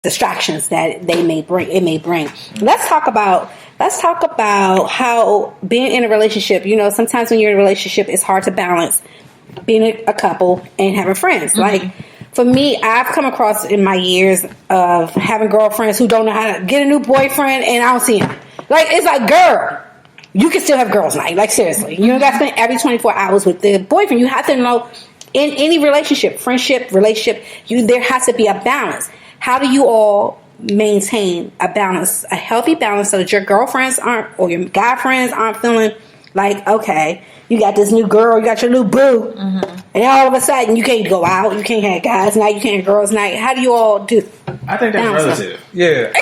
distractions that it may bring. Let's talk about how being in a relationship, sometimes when you're in a relationship, it's hard to balance being a couple and having friends. Like, for me, I've come across in my years of having girlfriends who don't know how to get a new boyfriend, and I don't see him. Like, it's like, girl, you can still have girls' night. Like, seriously. You don't got to spend every 24 hours with the boyfriend. You have to know, in any relationship, friendship, relationship, there has to be a balance. How do you all maintain a balance, a healthy balance, so that your girlfriends or your guy friends aren't feeling like, okay, you got this new girl, you got your new boo, and all of a sudden you can't go out, you can't have guys night, you can't have girls night. How do you all do? I think that's relative. Yeah,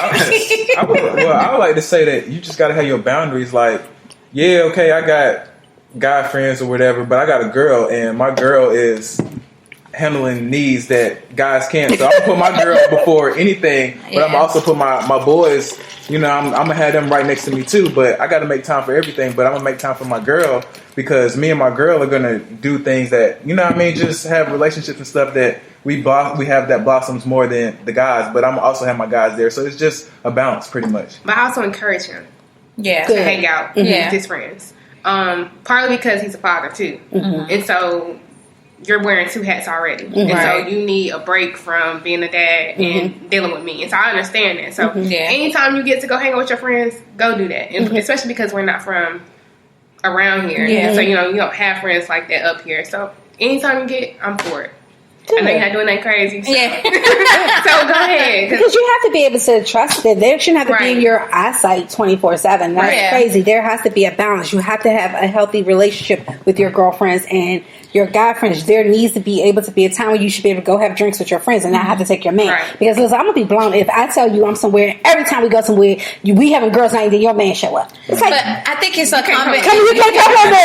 I would like to say that you just got to have your boundaries. Like, yeah, okay, I got guy friends or whatever, but I got a girl, and my girl is handling needs that guys can't. So I'm gonna put my girl before anything, but I'm also put my boys. I'm gonna have them right next to me too. But I got to make time for everything. But I'm gonna make time for my girl, because me and my girl are gonna do things that just have relationships and stuff that we have that blossoms more than the guys. But I'm also have my guys there, so it's just a balance, pretty much. But I also encourage him, to hang out with his friends. Partly because he's a father too, and so you're wearing two hats already, and so you need a break from being a dad and dealing with me. And so I understand that. So anytime you get to go hang out with your friends, go do that. And especially because we're not from around here, so you don't have friends like that up here. So anytime you get, I'm for it. I know you're not doing that crazy. So, so go ahead. Because you have to be able to trust that they shouldn't have to be in your eyesight 24/7. That's crazy. There has to be a balance. You have to have a healthy relationship with your girlfriends and your guy friends. There needs to be able to be a time where you should be able to go have drinks with your friends and not have to take your man. Because listen, I'm gonna be blown if I tell you I'm somewhere and every time we go somewhere we having girls night, then your man show up. It's like, but I think it's a combination. You can't come no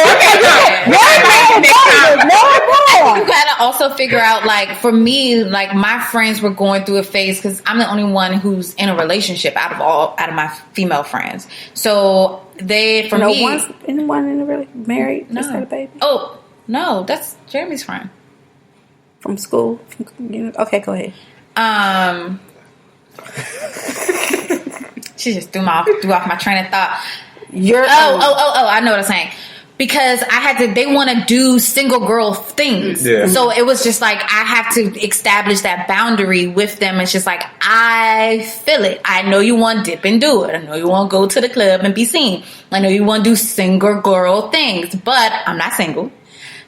more. You gotta also figure out, like, for me, like, my friends were going through a phase because I'm the only one who's in a relationship out of my female friends. So anyone in a really married? No. Just had a baby? Oh. No, that's Jeremy's friend. From school? Okay, go ahead. She just threw off my train of thought. I know what I'm saying. Because they want to do single girl things. Yeah. So it was just like, I have to establish that boundary with them. It's just like, I feel it. I know you want to dip and do it. I know you want to go to the club and be seen. I know you want to do single girl things, but I'm not single.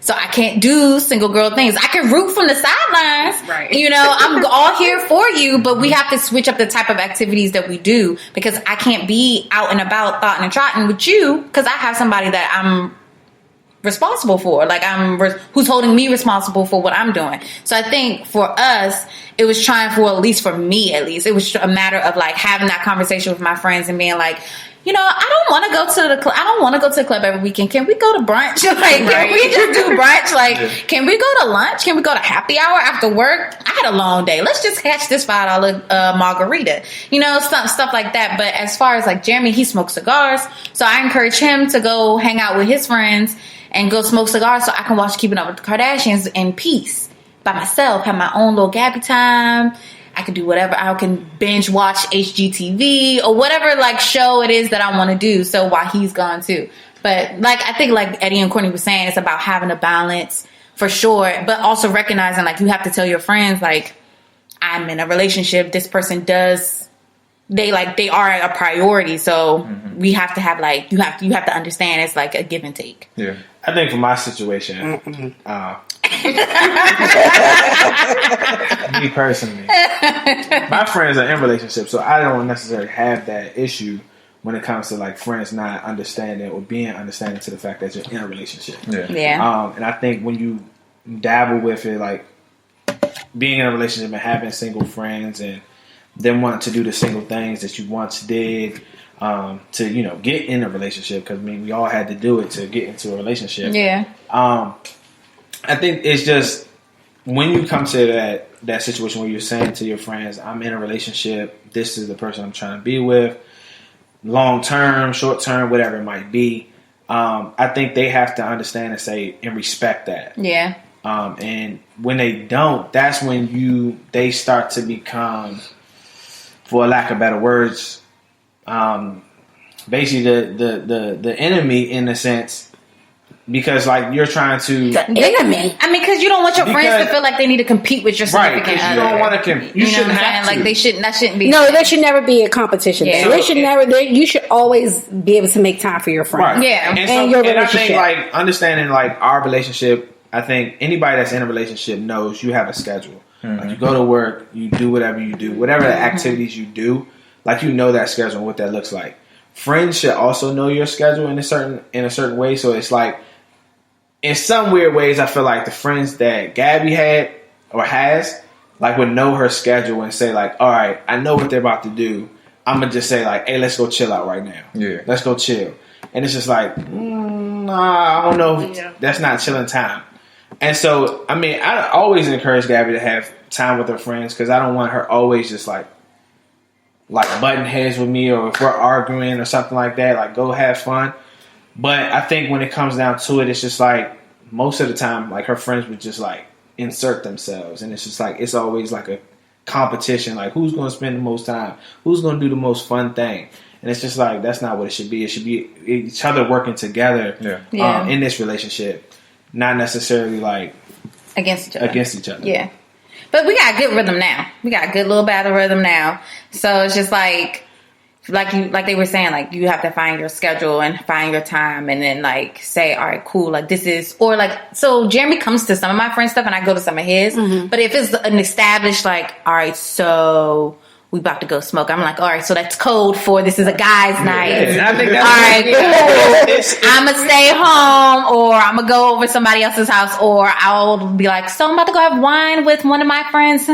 So I can't do single girl things. I can root from the sidelines. Right. I'm all here for you, but we have to switch up the type of activities that we do, because I can't be out and about thoughting and trotting with you because I have somebody that I'm responsible for. Like, who's holding me responsible for what I'm doing. So I think for us, it was trying for, at least for me, it was a matter of like having that conversation with my friends and being like, I don't want to go to the club. I don't want to go to the club every weekend. Can we go to brunch? Like, can we just do brunch? Like, can we go to lunch? Can we go to happy hour after work? I had a long day. Let's just catch this $5 margarita. Stuff like that. But as far as like Jeremy, he smokes cigars. So I encourage him to go hang out with his friends and go smoke cigars so I can watch Keeping Up with the Kardashians in peace by myself, have my own little Gabbie time. I can do whatever. I can binge watch HGTV or whatever like show it is that I want to do. So while he's gone too. But like, I think like Eddie and Cortney were saying, it's about having a balance for sure. But also recognizing like you have to tell your friends like, I'm in a relationship. This person they are a priority. So we have to have like, you have to understand it's like a give and take. Yeah. I think for my situation, me personally, my friends are in relationships, so I don't necessarily have that issue when it comes to like friends not understanding or being understanding to the fact that you're in a relationship. Yeah. And I think when you dabble with it, like being in a relationship and having single friends and them wanting to do the single things that you once did, to get in a relationship, because we all had to do it to get into a relationship. Yeah. I think it's just when you come to that situation where you're saying to your friends, I'm in a relationship, this is the person I'm trying to be with, long term, short term, whatever it might be. I think they have to understand and say and respect that. Yeah. And when they don't, that's when they start to become for lack of better words, basically the enemy in a sense. Because like you're trying to enemy. I mean, because you don't want your friends to feel like they need to compete with your significant other. You don't want to compete. You shouldn't have to. Like they shouldn't. That shouldn't be. No, there should never be a competition. Yeah. There should never. You should always be able to make time for your friends. Right. Yeah, and your relationship. I think like understanding like our relationship. I think anybody that's in a relationship knows you have a schedule. Mm-hmm. Like you go to work, you do whatever you do, whatever the activities you do. Like you know that schedule and what that looks like. Friends should also know your schedule in a certain way. So it's like. In some weird ways, I feel like the friends that Gabbie had or has, like, would know her schedule and say, like, all right, I know what they're about to do. I'm going to just say, like, hey, let's go chill out right now. Yeah. Let's go chill. And it's just like, nah, I don't know. Yeah. That's not chilling time. And so, I mean, I always encourage Gabbie to have time with her friends because I don't want her always just, like butting heads with me or if we're arguing or something like that, like, go have fun. But I think when it comes down to it, it's just like most of the time, like her friends would just like insert themselves. And it's just like, it's always like a competition. Like who's going to spend the most time? Who's going to do the most fun thing? And it's just like, that's not what it should be. It should be each other working together in this relationship. Not necessarily like against each other. Yeah. But we got a good rhythm now. We got a good little battle rhythm now. So it's just like they were saying, like you have to find your schedule and find your time and then like say, all right, cool, like this is, or like, so Jeremy comes to some of my friends' stuff and I go to some of his, but if it's an established like, all right, so we about to go smoke, I'm like, all right, so that's code for this is a guy's night. Yeah, I think that's all right, cool. I'm gonna stay home or I'm gonna go over somebody else's house or I'll be like, so I'm about to go have wine with one of my friends,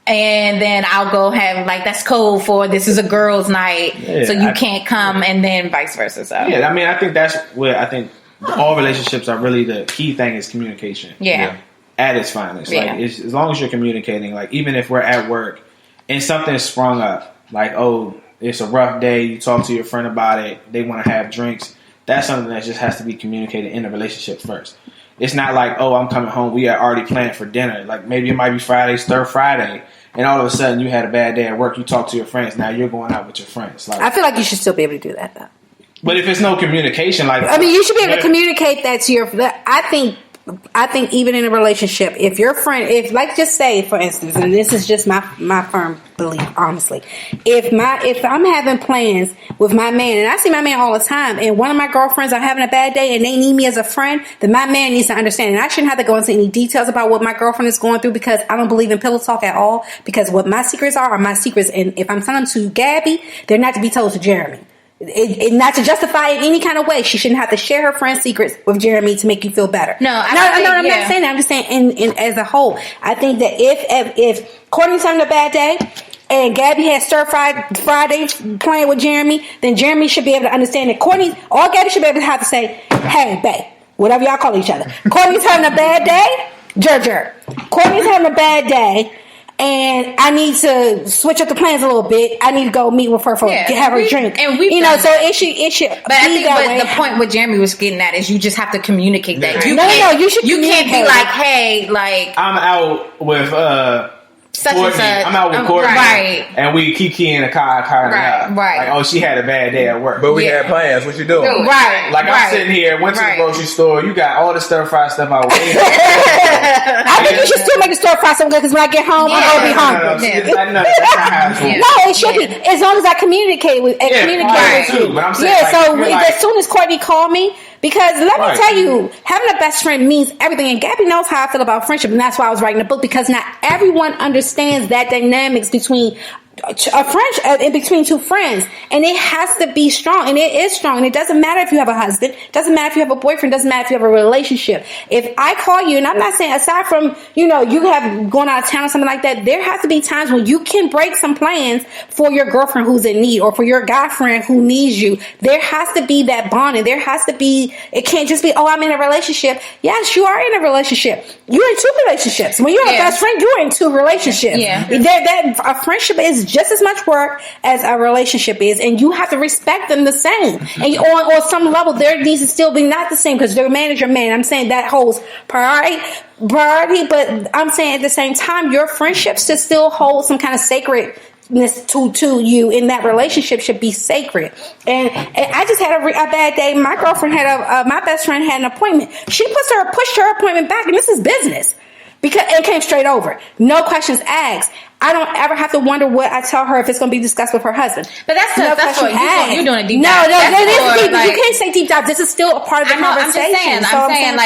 and then I'll go have, like, that's code for this is a girl's night, so you can't come, and then vice versa. So. Yeah, I mean, I think that's where I think all relationships are really the key thing is communication. Yeah. At its finest. Like, as long as you're communicating, like, even if we're at work and something's sprung up, like, oh, it's a rough day, you talk to your friend about it, they want to have drinks, that's something that just has to be communicated in the relationship first. It's not like, oh, I'm coming home, we are already planned for dinner. Like, maybe it might be Friday, stir Friday, and all of a sudden you had a bad day at work, you talk to your friends, now you're going out with your friends. Like, I feel like you should still be able to do that, though. But if it's no communication, like... I mean, you should be able to communicate that to your... I think even in a relationship, if your friend, if like just say for instance, and this is just my firm belief, honestly, if I'm having plans with my man and I see my man all the time and one of my girlfriends are having a bad day and they need me as a friend, then my man needs to understand, and I shouldn't have to go into any details about what my girlfriend is going through because I don't believe in pillow talk at all, because what my secrets are my secrets, and if I'm telling them to Gabbie, they're not to be told to Jeremy. Not to justify it in any kind of way. She shouldn't have to share her friend's secrets with Jeremy to make you feel better. I'm not saying that. I'm just saying in as a whole. I think that if Cortney's having a bad day and Gabbie has stir Friday playing with Jeremy, then Jeremy should be able to understand that Gabbie should be able to have to say, hey, babe, whatever y'all call each other. Cortney's having a bad day, Jer. Cortney's having a bad day. And I need to switch up the plans a little bit. I need to go meet with her have her drink. And so it should. But I think the point what Jeremy was getting at is you just have to communicate that. Yeah. You should. You can't be like, hey, like I'm out with such Cortney. and such. I'm out with Cortney, right? And we kiki in a car, right. Like, oh, she had a bad day at work, but we had plans. What you doing? Right. Like I'm sitting here, went to the grocery store. You got all the stir fry stuff out. I think you should still make the stir fry something good because when I get home, I'm gonna be hungry. No, that's not how it's going. No, it should be as long as I communicate with you. But I'm saying, so as soon as Cortney called me. Because let me tell you, having a best friend means everything. And Gabbie knows how I feel about friendship. And that's why I was writing the book. Because not everyone understands that dynamics between a friendship, in between two friends. And it has to be strong. And it is strong. And it doesn't matter if you have a husband. It doesn't matter if you have a boyfriend. It doesn't matter if you have a relationship. If I call you, and I'm not saying aside from, you have going out of town or something like that, there has to be times when you can break some plans for your girlfriend who's in need or for your guy friend who needs you. There has to be that bond, and there has to be, it can't just be, oh, I'm in a relationship. Yes, you are in a relationship. You're in two relationships. When you're a best friend, you're in two relationships. Yeah. A friendship is is just as much work as a relationship is, and you have to respect them the same. And on some level, there needs to still be not the same, because your man is your man. I'm saying that holds priority, but I'm saying at the same time, your friendships should still hold some kind of sacredness to you, in that relationship should be sacred. And I just had a bad day. My girlfriend had my best friend had an appointment. She pushed her appointment back, and this is business. Because it came straight over. No questions asked. I don't ever have to wonder what I tell her if it's going to be discussed with her husband. But that's what you're doing a deep No, dive. that is deep. You can't say deep dive. This is still a part of the conversation. I'm saying,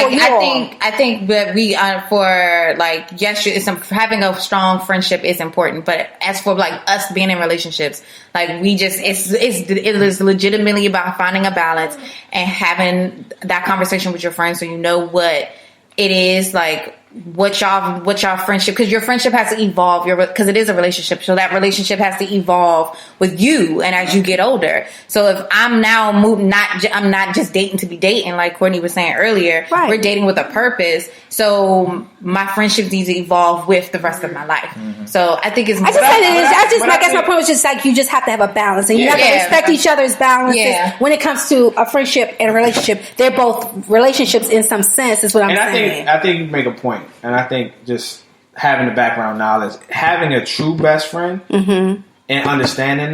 I think that we for like, yes, having a strong friendship is important. But as for like us being in relationships, like it is legitimately about finding a balance and having that conversation with your friends, so you know what it is like. What y'all friendship, because your friendship has to evolve, because it is a relationship, so that relationship has to evolve with you and as you get older. So if I'm now I'm not just dating to be dating, like Cortney was saying earlier, right. We're dating with a purpose, so my friendships need to evolve with the rest of my life. Mm-hmm. So I think it's I guess my point was just like, you just have to have a balance, and you have to respect each other's balances. When it comes to a friendship and a relationship, they're both relationships in some sense, is what I'm saying. I think you make a point. And I think just having the background knowledge, having a true best friend, and understanding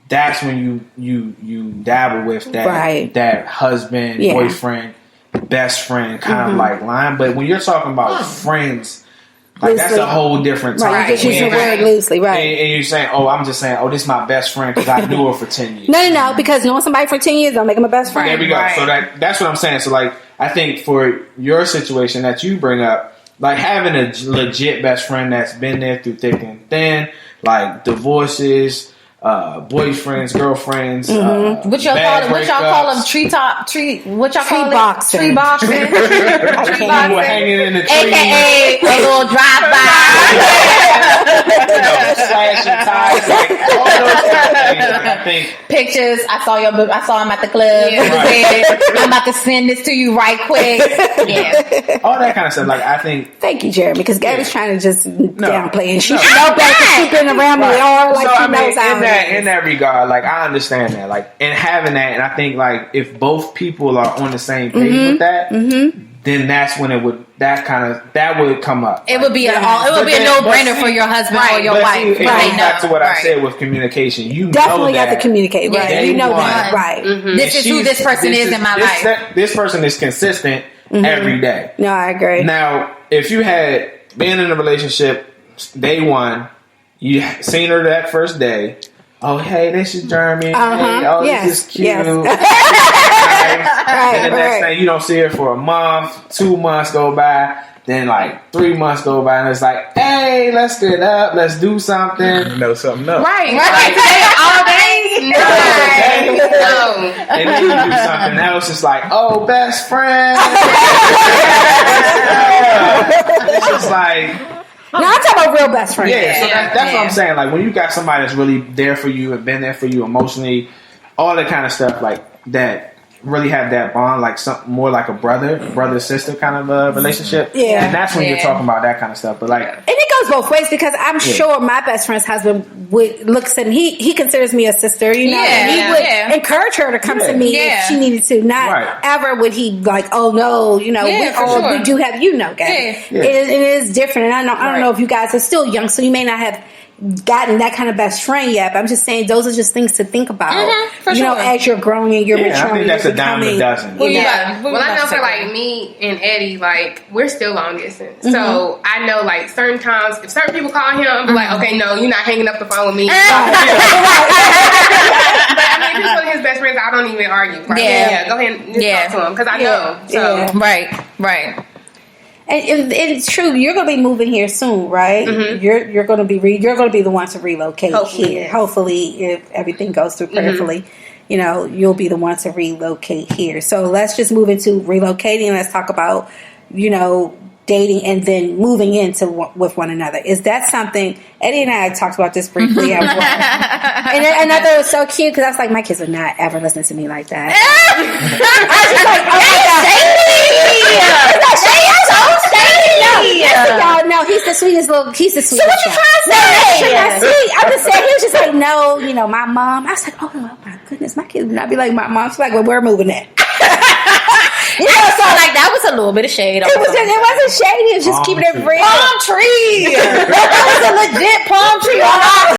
that's when you dabble with that husband, boyfriend, best friend kind of like line. But when you're talking about friends, like that's a whole different time. Right, you're just using the word loosely, right? And you're saying, this is my best friend because I knew her for 10 years. No, because knowing somebody for 10 years don't make them a best friend. There we go. Right. So that's what I'm saying. So like, I think for your situation that you bring up, like having a legit best friend that's been there through thick and thin, like divorces, boyfriends, girlfriends, what y'all call them? Tree boxing. Tree boxing. Hanging in the tree. AKA a little drive-by. Slashing tires, like all those kind of things. Like, I think pictures. I saw him at the club. I'm about to send this to you right quick. Yeah, all that kind of stuff. Like I think. Thank you, Jeremy, because Gabbie's trying to just downplay, and she's no better because she's been around me all like she knows how. In that regard, like I understand that, like, and having that, and I think like if both people are on the same page with that, then that's when that would come up. It would be a no-brainer for your husband or your wife. It goes back to what I said with communication. You definitely have to communicate, right? You know that, right? This is who this person is in my life. This person is consistent every day. No, I agree. Now, if you had been in a relationship day one, you seen her that first day. Oh, hey, this is Jeremy. Hey, this is cute. Yes. And the next thing, you don't see her for a month, 2 months go by, then like 3 months go by, and it's like, hey, let's get up, let's do something. Know something else. Right. All day? No. And then you do something else, it's like, oh, best friend. It's just like... No, I'm talking about real best friends. Yeah, so that's what I'm saying. Like when you got somebody that's really there for you and been there for you emotionally, all that kind of stuff, like that really have that bond, like something more like a brother sister kind of a relationship. Yeah, and that's when you're talking about that kind of stuff. But like, and it goes both ways, because I'm sure my best friend's husband would look at me. He considers me a sister, you know. And he would encourage her to come to me if she needed to. Not ever would he like, oh no, you know, we do have, you know, guys. It is different, and I don't know if you guys are still young, so you may not have gotten that kind of best friend yet, but I'm just saying those are just things to think about. You know, as you're growing and you're maturing. I think that's a dime a dozen. Well, I know for like me and Eddie, like we're still long distance, so I know like certain times if certain people call him, I'm like, okay, no, you're not hanging up the phone with me. But I mean, if he's one of his best friends, I don't even argue. Right? Go ahead and talk to him because I know. So right. And it's true. You're going to be moving here soon, right? You're going to be the one to relocate here. Hopefully, if everything goes through prayerfully, you know, you'll be the one to relocate here. So let's just move into relocating. Let's talk about, you know, dating and then moving into with one another. Is that something? Eddie and I talked about this briefly at work, and I thought it was so cute because I was like, my kids are not ever listening to me like that. I was just like, oh my god, no, he's the sweetest little. He's the sweetest. So what you trying to say? I'm to say, he was just like, no, you know, my mom. I was like, oh my goodness, my kids would not be like my mom. She's like, well, we're moving that. You know, so like that was a little bit of shade. It wasn't shady. It was just keeping it real. Palm tree. That was a legit palm tree on our